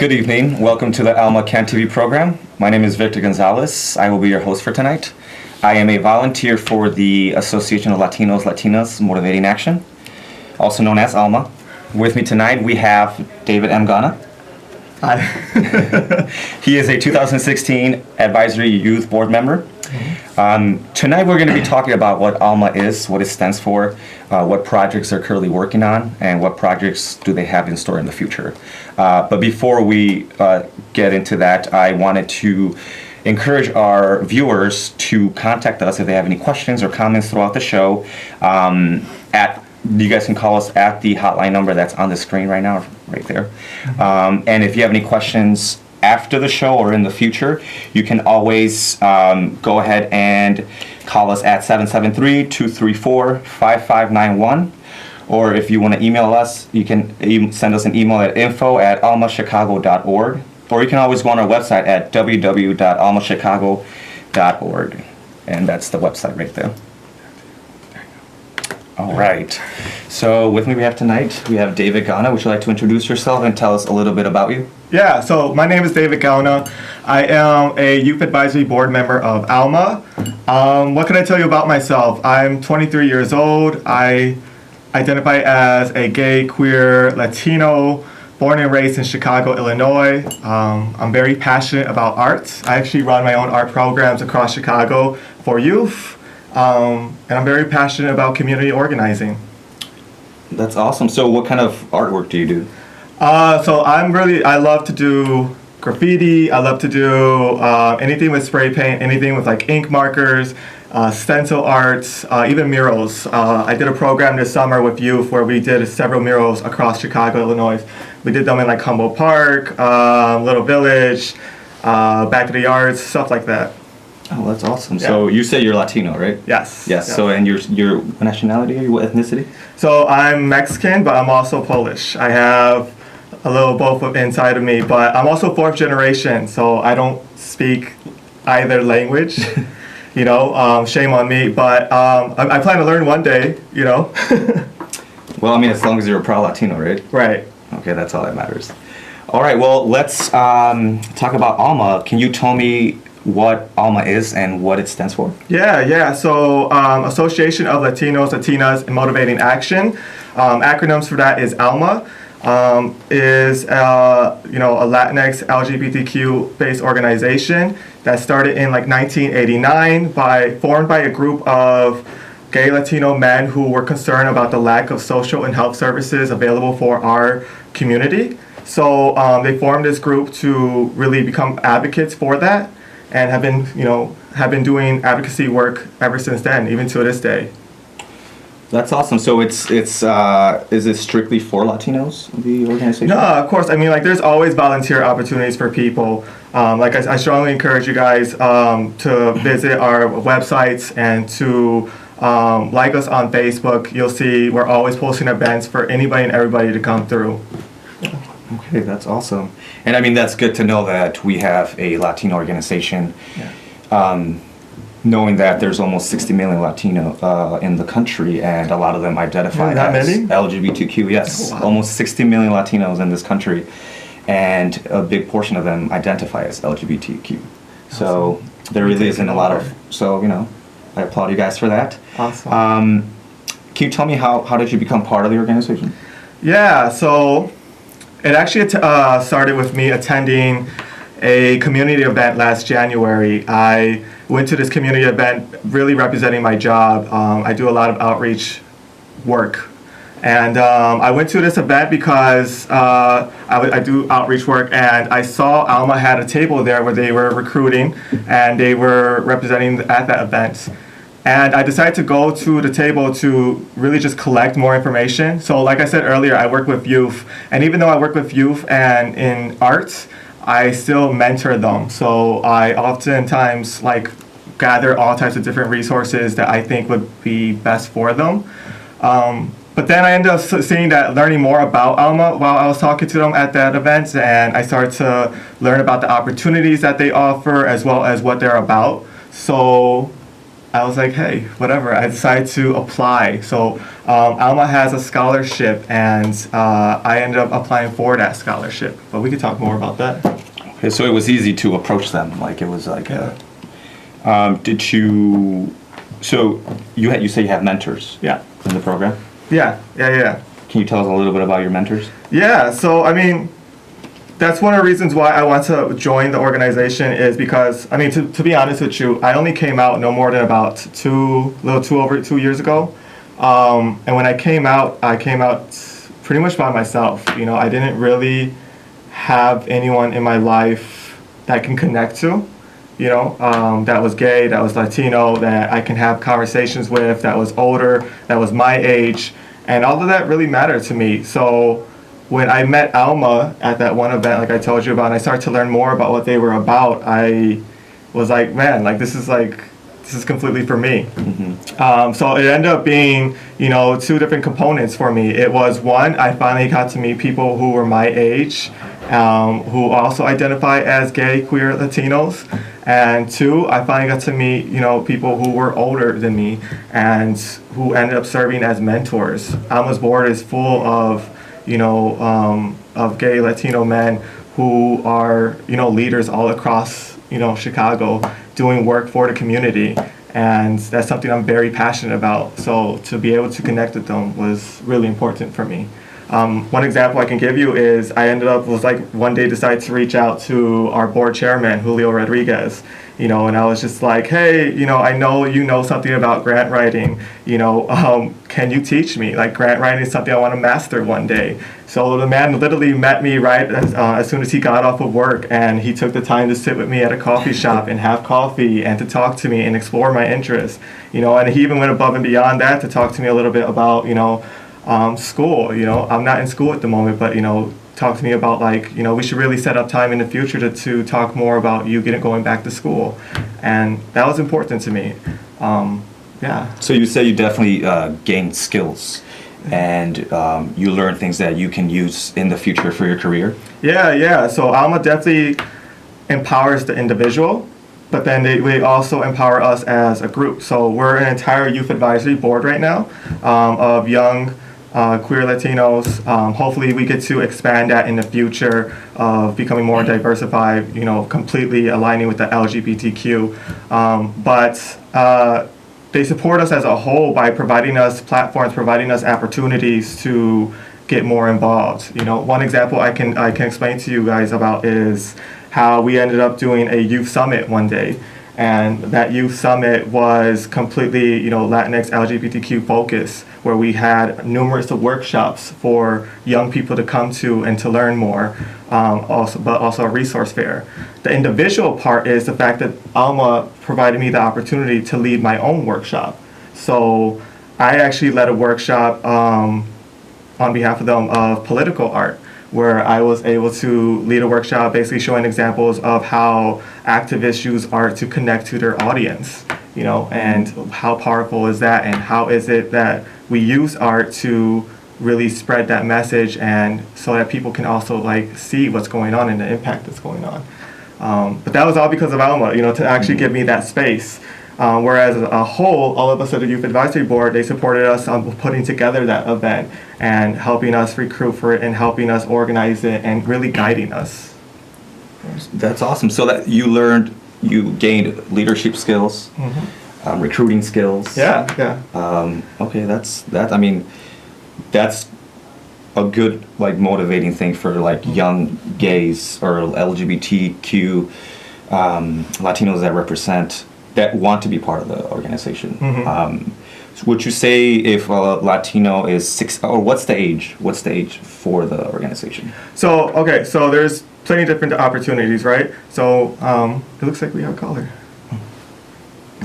Good evening. Welcome to the Alma Can TV program. My name is Victor Gonzalez. I will be your host for tonight. I am a volunteer for the Association of Latinos, Latinas Motivating Action, also known as Alma. With me tonight, we have David M. Ghana. Hi. He is a 2016 Advisory Youth Board member. Tonight we're going to be talking about what Alma is, what it stands for, what projects they're currently working on, and what projects do they have in store in the future. But before we get into that, I wanted to encourage our viewers to contact us if they have any questions or comments throughout the show. You guys can call us at the hotline number that's on the screen right now, right there. And if you have any questions after the show or in the future, you can always go ahead and call us at 773-234-5591. Or if you want to email us, you can send us an email at info@almachicago.org. Or you can always go on our website at www.almachicago.org. And that's the website right there. All right. So with me we have David Ghana. Would you like to introduce yourself and tell us a little bit about you? Yeah, so my name is David Ghana. I am a Youth Advisory Board member of Alma. What can I tell you about myself? I'm 23 years old. I identify as a gay, queer, Latino, born and raised in Chicago, Illinois. I'm very passionate about arts. I actually run my own art programs across Chicago for youth. And I'm very passionate about community organizing. That's awesome. So what kind of artwork do you do? So I love to do graffiti. I love to do anything with spray paint, anything with like ink markers, stencil arts, even murals. I did a program this summer with youth where we did several murals across Chicago, Illinois. We did them in like Humboldt Park, Little Village, Back of the Yards, stuff like that. Oh, that's awesome. Yeah. So you say you're Latino, right? Yes. Yes. Yeah. So and your nationality? Are you what ethnicity? So I'm Mexican, but I'm also Polish. I have a little both inside of me, but I'm also fourth generation, so I don't speak either language. Shame on me, but I plan to learn one day. Well, I mean, as long as you're a proud Latino, right? Right. Okay, that's all that matters. All right. Well, let's talk about Alma. Can you tell me what Alma is and what it stands for? Yeah. So Association of Latinos, Latinas Motivating Action. Acronyms for that is Alma. Is a Latinx LGBTQ based organization that started in like 1989 formed by a group of gay Latino men who were concerned about the lack of social and health services available for our community. So they formed this group to really become advocates for that, and have been doing advocacy work ever since then, even to this day. That's awesome. So is it strictly for Latinos, the organization? No, of course. I mean, like, there's always volunteer opportunities for people. I strongly encourage you guys to visit our websites and to like us on Facebook. You'll see we're always posting events for anybody and everybody to come through. Okay, that's awesome. And I mean, that's good to know that we have a Latino organization. Yeah. Knowing that there's almost 60 million Latino in the country, and a lot of them identify that as many? LGBTQ. Yes, Oh, wow. Almost 60 million Latinos in this country, and a big portion of them identify as LGBTQ. So there really isn't a lot of. So I applaud you guys for that. Awesome. Can you tell me how did you become part of the organization? Yeah, so it actually started with me attending a community event last January. I went to this community event really representing my job. I do a lot of outreach work. And I went to this event because I do outreach work, and I saw Alma had a table there where they were recruiting, and they were representing at that event. And I decided to go to the table to really just collect more information. So like I said earlier, I work with youth. And even though I work with youth and in arts, I still mentor them. So I oftentimes gather all types of different resources that I think would be best for them. But then I ended up learning more about Alma while I was talking to them at that event. And I started to learn about the opportunities that they offer as well as what they're about. So I was like, hey, whatever. I decided to apply. So Alma has a scholarship, and I ended up applying for that scholarship. But we could talk more about that. Okay, so it was easy to approach them. Like it was like, Yeah. did you? So you say you have mentors. Yeah. In the program. Yeah. Can you tell us a little bit about your mentors? Yeah. So I mean, that's one of the reasons why I want to join the organization is because, I mean, to be honest with you, I only came out no more than about over 2 years ago. And when I came out pretty much by myself. You know, I didn't really have anyone in my life that I can connect to, you know, that was gay, that was Latino, that I can have conversations with, that was older, that was my age. And all of that really mattered to me. So when I met Alma at that one event, like I told you about, and I started to learn more about what they were about, I was like, man, this is completely for me. So it ended up being, you know, two different components for me. It was one, I finally got to meet people who were my age, who also identify as gay, queer Latinos. And two, I finally got to meet, you know, people who were older than me and who ended up serving as mentors. Alma's board is full of, you know, of gay Latino men who are, you know, leaders all across, you know, Chicago doing work for the community. And that's something I'm very passionate about. So to be able to connect with them was really important for me. One example I can give you is I one day decided to reach out to our board chairman, Julio Rodriguez, you know, and I was just like, hey, you know you know something about grant writing, you know, can you teach me? Like, grant writing is something I want to master one day. So the man literally met me right as soon as he got off of work, and he took the time to sit with me at a coffee shop and have coffee and to talk to me and explore my interests, you know, and he even went above and beyond that to talk to me a little bit about, you know, school. You know, I'm not in school at the moment, but, you know, talk to me about, like, you know, we should really set up time in the future to talk more about you going back to school. And that was important to me. Yeah. So you say you definitely gained skills and you learned things that you can use in the future for your career? Yeah. So Alma definitely empowers the individual, but then they also empower us as a group. So we're an entire youth advisory board right now of young queer Latinos. Hopefully we get to expand that in the future of becoming more diversified, you know, completely aligning with the LGBTQ. But they support us as a whole by providing us platforms, providing us opportunities to get more involved. You know, one example I can explain to you guys about is how we ended up doing a youth summit one day. And that youth summit was completely, you know, Latinx LGBTQ focused, where we had numerous workshops for young people to come to and to learn more, but also a resource fair. The individual part is the fact that Alma provided me the opportunity to lead my own workshop. So I actually led a workshop on behalf of them of political art, where I was able to lead a workshop basically showing examples of how activists use art to connect to their audience, you know, and how powerful is that, and how is it that we use art to really spread that message, and so that people can also, like, see what's going on and the impact that's going on. But that was all because of Alma, you know, to actually give me that space. Whereas a whole, all of us at the Youth Advisory Board, they supported us on putting together that event and helping us recruit for it and helping us organize it and really guiding us. That's awesome. So that you gained leadership skills, recruiting skills. Yeah. Okay, that's a good, like, motivating thing for, like, young gays or LGBTQ Latinos that want to be part of the organization. Would you say if a Latino is 6, or what's the age for the organization? So there's plenty of different opportunities, right? So it looks like we have a caller.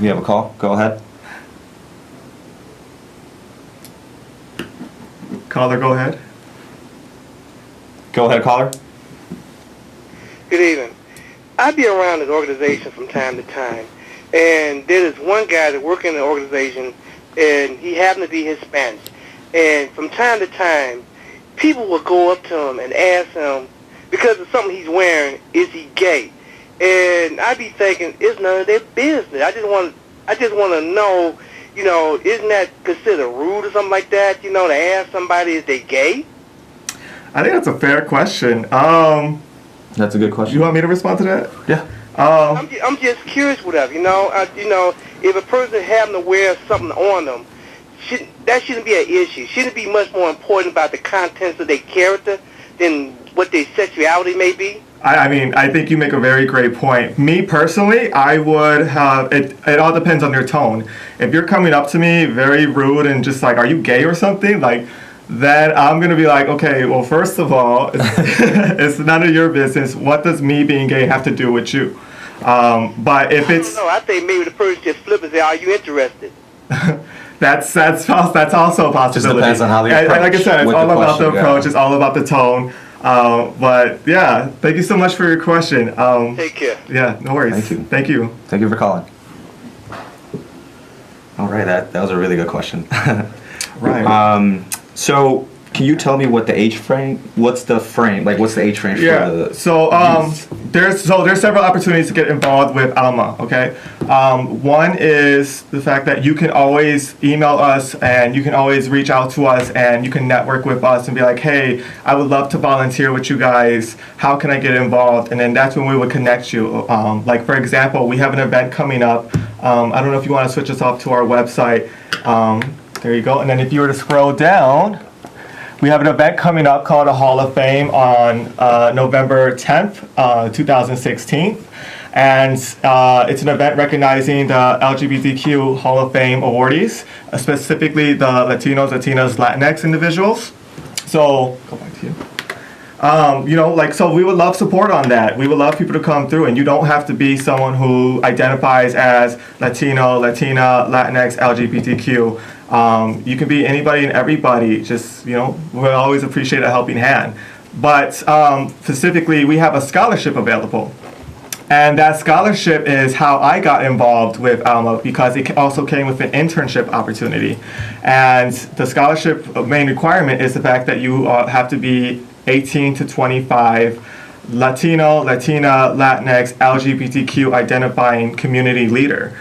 We have a call? Go ahead. Caller, go ahead. Go ahead, caller. Good evening. I be around this organization from time to time, and there is one guy that works in the organization, and he happened to be Hispanic. And from time to time, people will go up to him and ask him, because of something he's wearing, is he gay? And I be thinking, it's none of their business. I just want to know, isn't that considered rude or something like that, to ask somebody if they gay? I think that's a fair question. That's a good question. You want me to respond to that? Yeah. I'm just curious, whatever, if a person having to wear something on them, that shouldn't be an issue. Shouldn't it be much more important about the contents of their character than what their sexuality may be? I mean, I think you make a very great point. Me personally, I would have, it all depends on your tone. If you're coming up to me very rude and just like, are you gay or something? Like, then I'm going to be like, okay, well, first of all, it's none of your business. What does me being gay have to do with you? But if it's... I don't know. I think maybe the person just flip and say, are you interested? That's also a possibility. Just depends on how they approach. Like I said, it's all about the approach. Yeah. It's all about the tone. But yeah, thank you so much for your question. Take care. Yeah, no worries. Thank you. Thank you. Thank you for calling. All right, that was a really good question. Right. So can you tell me what the age frame? What's the age frame for the? So there's several opportunities to get involved with Alma. Okay. One is the fact that you can always email us and you can always reach out to us and you can network with us and be like, hey, I would love to volunteer with you guys. How can I get involved? And then that's when we would connect you. Like for example, we have an event coming up. I don't know if you want to switch us off to our website. There you go. And then if you were to scroll down, we have an event coming up called a Hall of Fame on November 10th, 2016. And it's an event recognizing the LGBTQ Hall of Fame awardees, specifically the Latinos, Latinas, Latinx individuals. So, go back to you. So we would love support on that. We would love people to come through, and you don't have to be someone who identifies as Latino, Latina, Latinx, LGBTQ. You can be anybody and everybody. Just, we always appreciate a helping hand. But specifically, we have a scholarship available. And that scholarship is how I got involved with Alma, because it also came with an internship opportunity. And the scholarship main requirement is the fact that you have to be 18 to 25, Latino, Latina, Latinx, LGBTQ identifying community leader.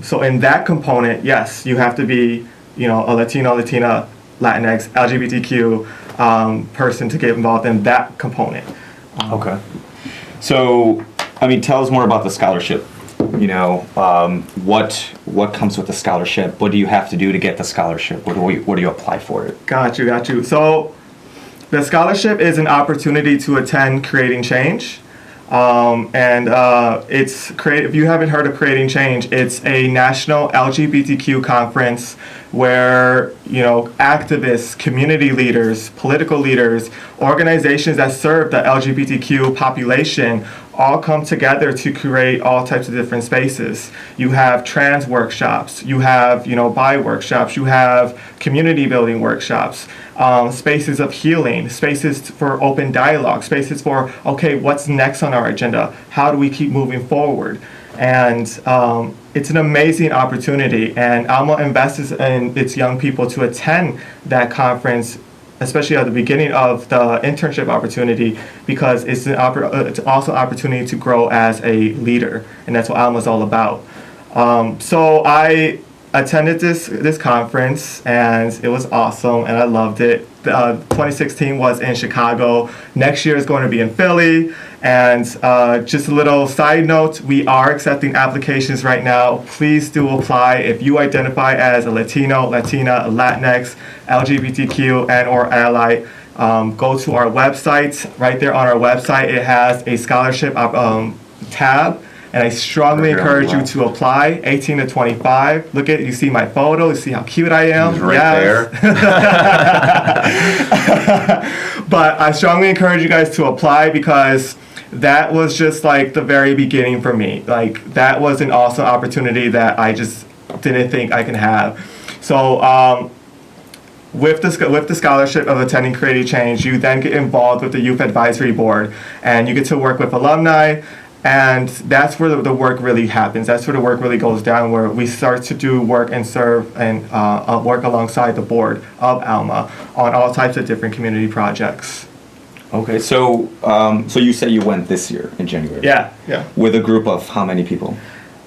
So in that component, yes, you have to be, a Latino, Latina, Latinx, LGBTQ person to get involved in that component. Okay. So, tell us more about the scholarship. What comes with the scholarship? What do you have to do to get the scholarship? Where do you apply for it? Got you. So, the scholarship is an opportunity to attend Creating Change. If you haven't heard of Creating Change, it's a national LGBTQ conference where, activists, community leaders, political leaders, organizations that serve the LGBTQ population all come together to create all types of different spaces. You have trans workshops, you have, bi workshops, you have community building workshops, spaces of healing, spaces for open dialogue, spaces for, okay, what's next on our agenda? How do we keep moving forward? And it's an amazing opportunity, and Alma invests in its young people to attend that conference, especially at the beginning of the internship opportunity, because it's also an opportunity to grow as a leader, and that's what Alma's all about. So I attended this conference, and it was awesome, and I loved it. 2016 was in Chicago. Next year is going to be in Philly. And just a little side note, we are accepting applications right now. Please do apply. If you identify as a Latino, Latina, Latinx, LGBTQ, and or ally, go to our website. Right there on our website, it has a scholarship tab. And I strongly encourage you to apply, 18 to 25. Look at, you see my photo, you see how cute I am. He's right there. But I strongly encourage you guys to apply, because that was just like the very beginning for me. Like, that was an awesome opportunity that I just didn't think I could have. So with the scholarship of attending Creative Change, you then get involved with the Youth Advisory Board, and you get to work with alumni. And that's where the work really happens. That's where the work really goes down, where we start to do work and serve and work alongside the board of Alma on all types of different community projects. Okay, so you said you went this year in January. Yeah. With a group of how many people?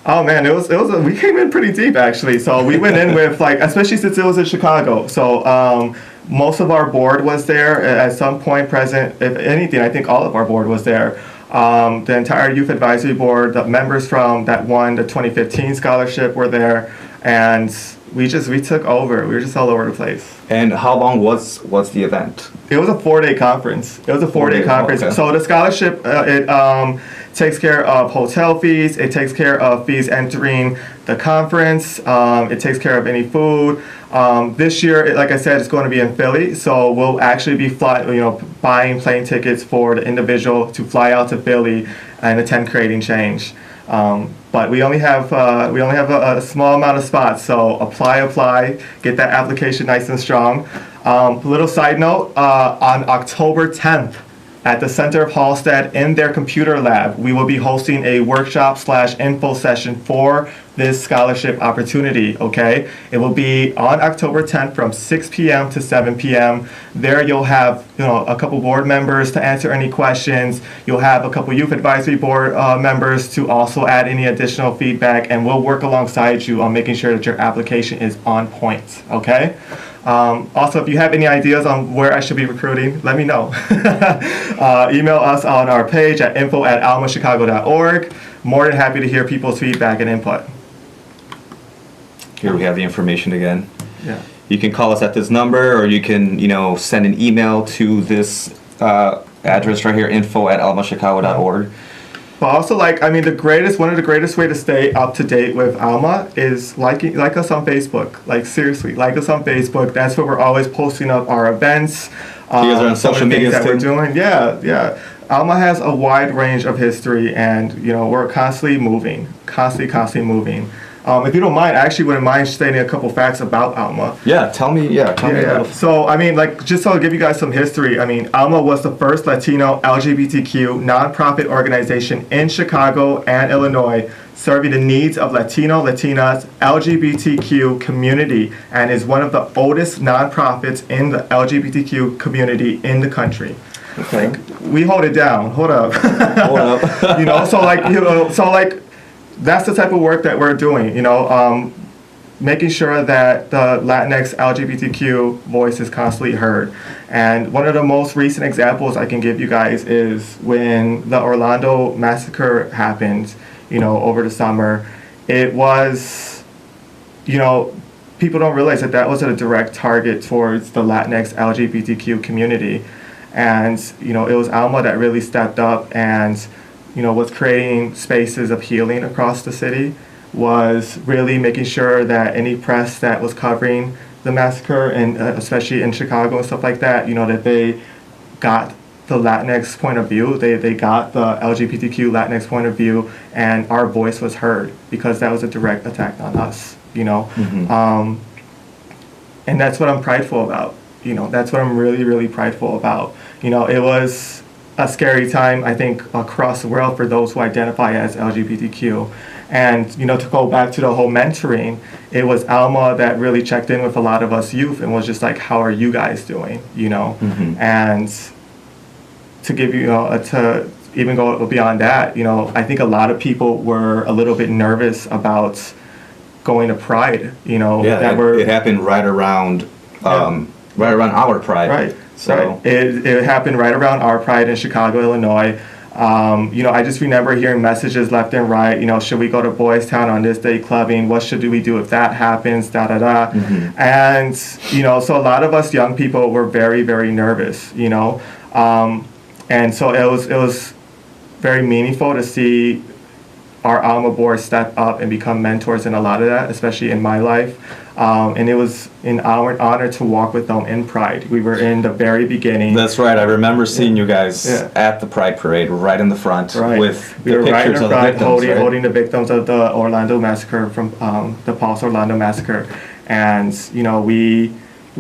Oh man, we came in pretty deep actually. So we went in with like, especially since it was in Chicago. So most of our board was there at some point present. If anything, I think all of our board was there. The entire youth advisory board, the members from that won the 2015 scholarship were there, and we took over. We were just all over the place. And how long was the event? It was a 4-day conference. It was a 4-day conference. Okay. So the scholarship, it takes care of hotel fees. It takes care of fees entering the conference. It takes care of any food. This year, like I said, it's going to be in Philly. So we'll actually be buying plane tickets for the individual to fly out to Philly and attend Creating Change. But we only have a small amount of spots, so apply, get that application nice and strong. Little side note, on October 10th at the Center of Hallstead in their computer lab, we will be hosting a workshop/info session for this scholarship opportunity, okay? It will be on October 10th from 6 p.m. to 7 p.m. There you'll have a couple board members to answer any questions. You'll have a couple youth advisory board members to also add any additional feedback, and we'll work alongside you on making sure that your application is on point, okay? Also, if you have any ideas on where I should be recruiting, let me know. Email us on our page at info@almachicago.org. More than happy to hear people's feedback and input. Here we have the information again. Yeah. You can call us at this number, or you can, send an email to this address right here, info@almachicago.org. But also, one of the greatest way to stay up to date with Alma is like us on Facebook. Like, seriously, like us on Facebook. That's where we're always posting up our events. You guys are on social media that too? we're doing. Yeah. Alma has a wide range of history, and we're constantly moving. If you don't mind, I actually wouldn't mind stating a couple facts about Alma. Yeah, tell me. Yeah. So, just to give you guys some history, Alma was the first Latino LGBTQ nonprofit organization in Chicago and Illinois serving the needs of Latino, Latinas, LGBTQ community, and is one of the oldest nonprofits in the LGBTQ community in the country. Okay. We hold it down. Hold up. That's the type of work that we're doing, making sure that the Latinx LGBTQ voice is constantly heard. And one of the most recent examples I can give you guys is when the Orlando massacre happened, over the summer. It was, people don't realize that was a direct target towards the Latinx LGBTQ community. And, it was Alma that really stepped up and was creating spaces of healing across the city, was really making sure that any press that was covering the massacre, and especially in Chicago and stuff like that, that they got the Latinx point of view, they got the LGBTQ Latinx point of view, and our voice was heard, because that was a direct attack on us, Mm-hmm. And that's what I'm prideful about. That's what I'm really, really prideful about. It was a scary time, I think, across the world for those who identify as LGBTQ. And, to go back to the whole mentoring, it was Alma that really checked in with a lot of us youth and was just like, how are you guys doing, Mm-hmm. And to give you, to even go beyond that, I think a lot of people were a little bit nervous about going to Pride, it happened right around our Pride. Right. So right. It happened right around our Pride in Chicago, Illinois. I just remember hearing messages left and right. Should we go to Boys Town on this day clubbing? What should we do if that happens? Da da da. Mm-hmm. And so a lot of us young people were very, very nervous. And so it was very meaningful to see our Alma board step up and become mentors in a lot of that, especially in my life. And it was an honor to walk with them in Pride. We were in the very beginning. That's right. I remember seeing you guys at the Pride Parade, right in the front, with the pictures of the victims, holding the victims of the Orlando massacre, from the Pulse Orlando massacre, and we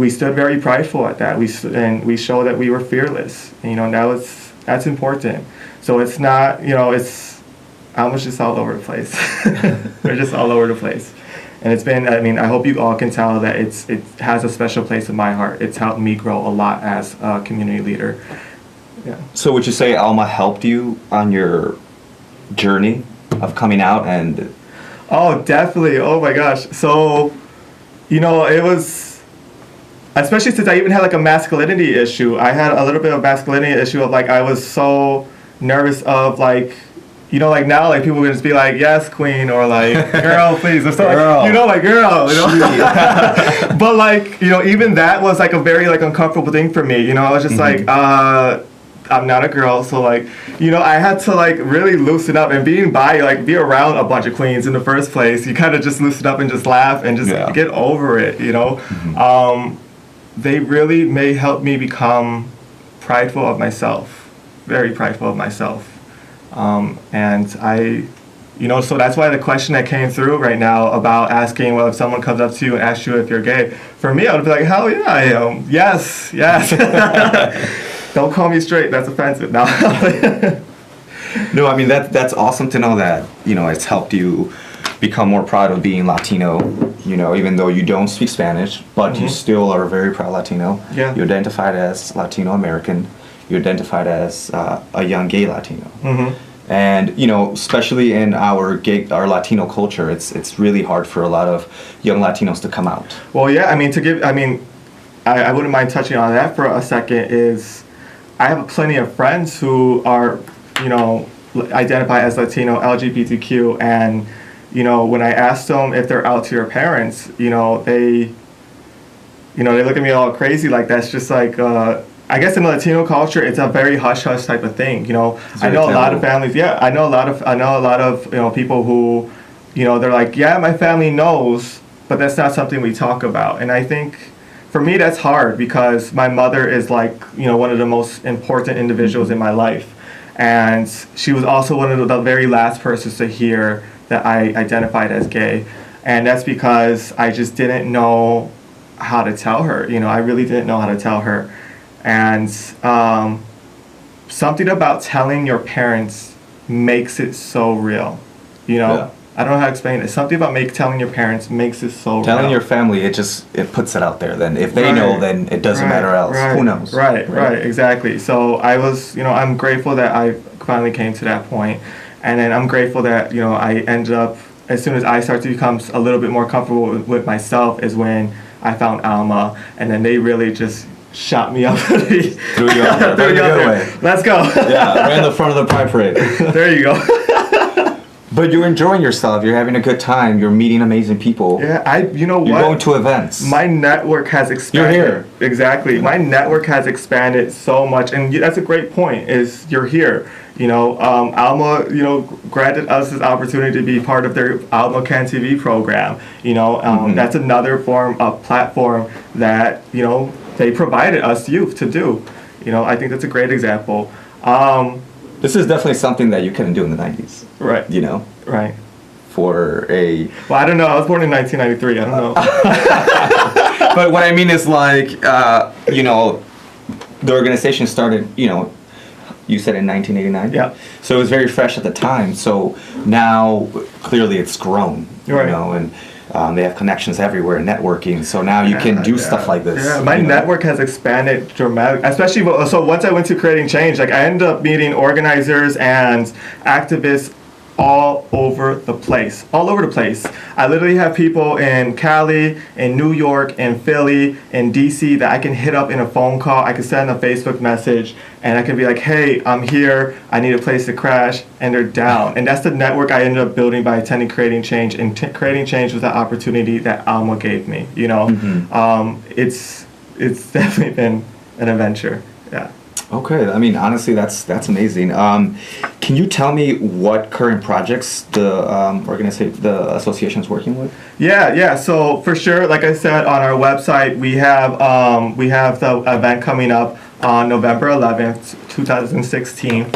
stood very prideful at that. We showed that we were fearless. That's important. So it's not, Alma's just all over the place. We're just all over the place. And it's been, I hope you all can tell that it has a special place in my heart. It's helped me grow a lot as a community leader. Yeah. So would you say Alma helped you on your journey of coming out? And Oh, definitely. Oh my gosh. So, it was, especially since I even had like a masculinity issue. I had a little bit of masculinity issue of like I was so nervous of like, like now like people would just be like, yes, queen, or like, girl, please, or something. Girl. Like girl, But like, even that was like a very like uncomfortable thing for me. I was just like, I'm not a girl, so like, I had to like really loosen up, and being bi, like be around a bunch of queens in the first place, you kind of just loosen up and just laugh and just get over it, They really may help me become prideful of myself, very prideful of myself. And I, so that's why the question that came through right now about asking, well, if someone comes up to you and asks you if you're gay, for me, I would be like, hell yeah, I am. Yes. Don't call me straight. That's offensive. No. No, I mean, that's awesome to know that, it's helped you become more proud of being Latino, even though you don't speak Spanish, but you still are very proud Latino. Yeah. You identified as Latino American. You identified as a young gay Latino. And, especially in our Latino culture, it's really hard for a lot of young Latinos to come out. Well, yeah, I wouldn't mind touching on that for a second. I have plenty of friends who are, identify as Latino, LGBTQ, and, when I ask them if they're out to your parents, they look at me all crazy like that's just like, I guess in the Latino culture, it's a very hush-hush type of thing. I know a lot of families. Yeah, I know a lot of people who, they're like, yeah, my family knows, but that's not something we talk about. And I think, for me, that's hard because my mother is like, one of the most important individuals in my life, and she was also one of the very last persons to hear that I identified as gay, and that's because I just didn't know how to tell her. I really didn't know how to tell her. And something about telling your parents makes it so real, Yeah. I don't know how to explain it. Something about telling your parents makes it so real. Telling your family, it puts it out there. Then if they know, then it doesn't matter else. Who knows? Right, exactly. So I was, I'm grateful that I finally came to that point. And then I'm grateful that, I ended up, as soon as I started to become a little bit more comfortable with myself is when I found Alma. And then they really just shot me up. Threw you up there. Let's go. Yeah, right in the front of the pride parade. There you go. But you're enjoying yourself. You're having a good time. You're meeting amazing people. Yeah, You're going to events. My network has expanded. You're here. Exactly. My network has expanded so much, and that's a great point. Is you're here. Alma, granted us this opportunity to be part of their Alma Can TV program. That's another form of platform that they provided us youth to do. I think that's a great example. This is definitely something that you couldn't do in the 90s. Right. Right. For a... Well, I don't know. I was born in 1993. I don't know. But what I mean is like, the organization started, you said in 1989? Yeah. So it was very fresh at the time. So now, clearly it's grown, right. And they have connections everywhere, networking. So now you can do stuff like this. Yeah, my network has expanded dramatically. Especially, so once I went to Creating Change, like I ended up meeting organizers and activists all over the place. I literally have people in Cali, in New York, in Philly, in DC that I can hit up in a phone call. I can send a Facebook message and I can be like, hey, I'm here. I need a place to crash. And they're down. And that's the network I ended up building by attending Creating Change. And Creating Change was the opportunity that Alma gave me. It's definitely been an adventure. Yeah. Okay, I mean, honestly, that's amazing. Can you tell me what current projects the association is working with? Yeah. So for sure, like I said, on our website, we have the event coming up on November 11th, 2016.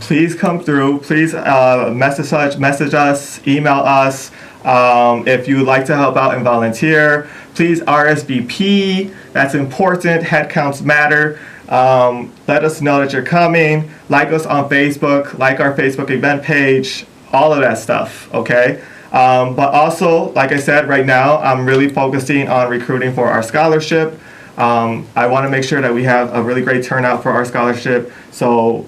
Please come through. Please message us, email us. If you would like to help out and volunteer, please RSVP. That's important. Head counts matter. Let us know that you're coming. Like us on Facebook. Like our Facebook event page. All of that stuff. Okay. But also, like I said, right now I'm really focusing on recruiting for our scholarship. I want to make sure that we have a really great turnout for our scholarship. So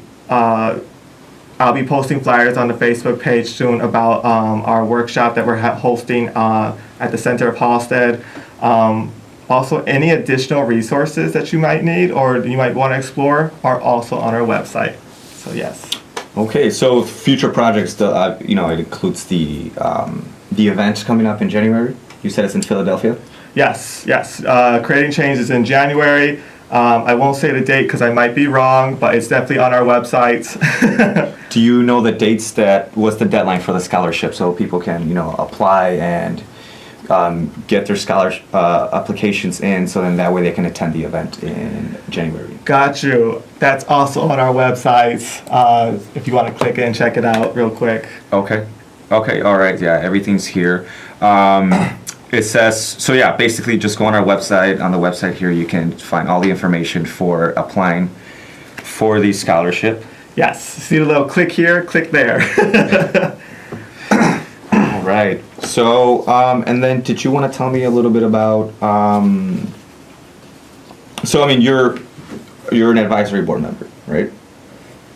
I'll be posting flyers on the Facebook page soon about our workshop that we're hosting at the Center of Halstead. Also, any additional resources that you might need or you might want to explore are also on our website. So yes. Okay, so future projects, it includes the event coming up in January. You said it's in Philadelphia? Yes. Creating Change is in January. I won't say the date because I might be wrong, but it's definitely on our website. Do you know the dates what's the deadline for the scholarship so people can, apply and get their scholarship applications in so then that way they can attend the event in January? Got you. That's also on our website if you want to click it and check it out real quick. Okay, all right, yeah, everything's here. It says, basically just go on our website. On the website here, you can find all the information for applying for the scholarship. Yes, see the little click here, click there. All right. So, and then did you want to tell me a little bit about, you're an advisory board member, right?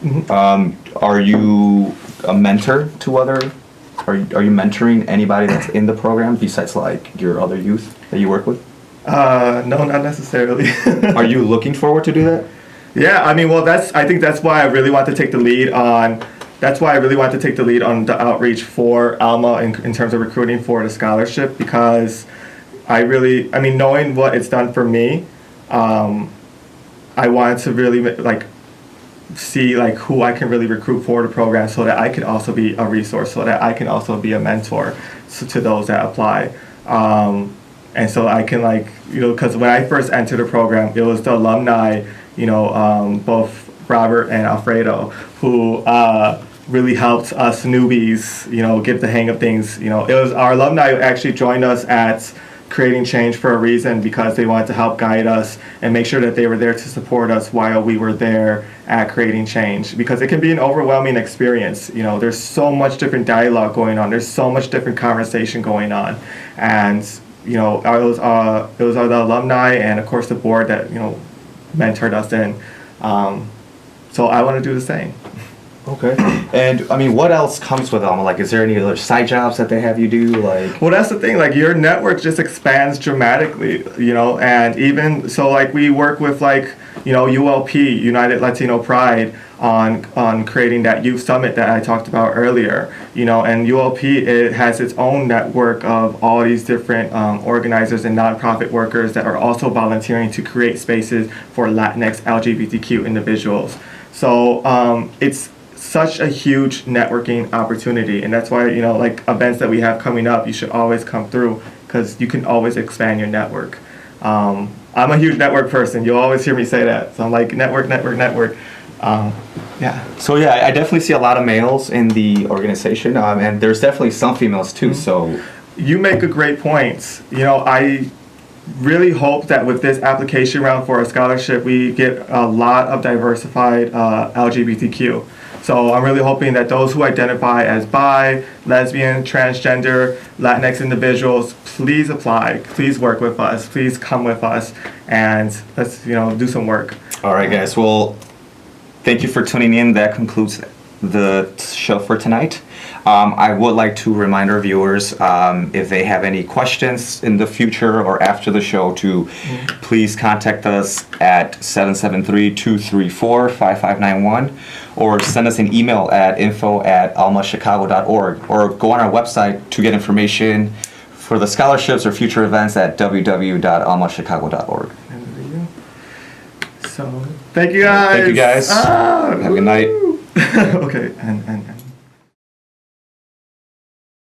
Mm-hmm. Are you a mentor to other? Are you mentoring anybody that's in the program besides like your other youth that you work with? No, not necessarily. Are you looking forward to do that? Yeah, I think that's why I really want to take the lead on. That's why I really want to take the lead on the outreach for Alma in terms of recruiting for the scholarship, because knowing what it's done for me, I wanted to really see who I can really recruit for the program so that I can also be a resource, so that I can also be a mentor to those that apply. And so I can because when I first entered the program, it was the alumni, both Robert and Alfredo, who really helped us newbies, get the hang of things. It was our alumni who actually joined us at Creating Change for a reason, because they wanted to help guide us and make sure that they were there to support us while we were there at Creating Change, because it can be an overwhelming experience. There's so much different dialogue going on, there's so much different conversation going on, and it was the alumni and of course the board that mentored us in. So I want to do the same. Okay. And what else comes with Alma? Is there any other side jobs that they have you do? Well, that's the thing. Your network just expands dramatically. And even so, we work with ULP, United Latino Pride, on creating that youth summit that I talked about earlier. And ULP, it has its own network of all these different organizers and nonprofit workers that are also volunteering to create spaces for Latinx LGBTQ individuals. So it's such a huge networking opportunity, and that's why events that we have coming up, you should always come through, because you can always expand your network. I'm a huge network person. You'll always hear me say that. So I'm network. Yeah. So I definitely see a lot of males in the organization, and there's definitely some females too. Mm-hmm. So you make a great point. I really hope that with this application round for a scholarship, we get a lot of diversified LGBTQ. So I'm really hoping that those who identify as bi, lesbian, transgender, Latinx individuals, please apply, please work with us, please come with us, and let's do some work. All right, guys. Well, thank you for tuning in. That concludes the show for tonight. I would like to remind our viewers, if they have any questions in the future or after the show, to please contact us at 773-234-5591, or send us an email at info@almachicago.org, or go on our website to get information for the scholarships or future events at www.almachicago.org. So, thank you guys. Thank you guys. Have a good night. Okay, and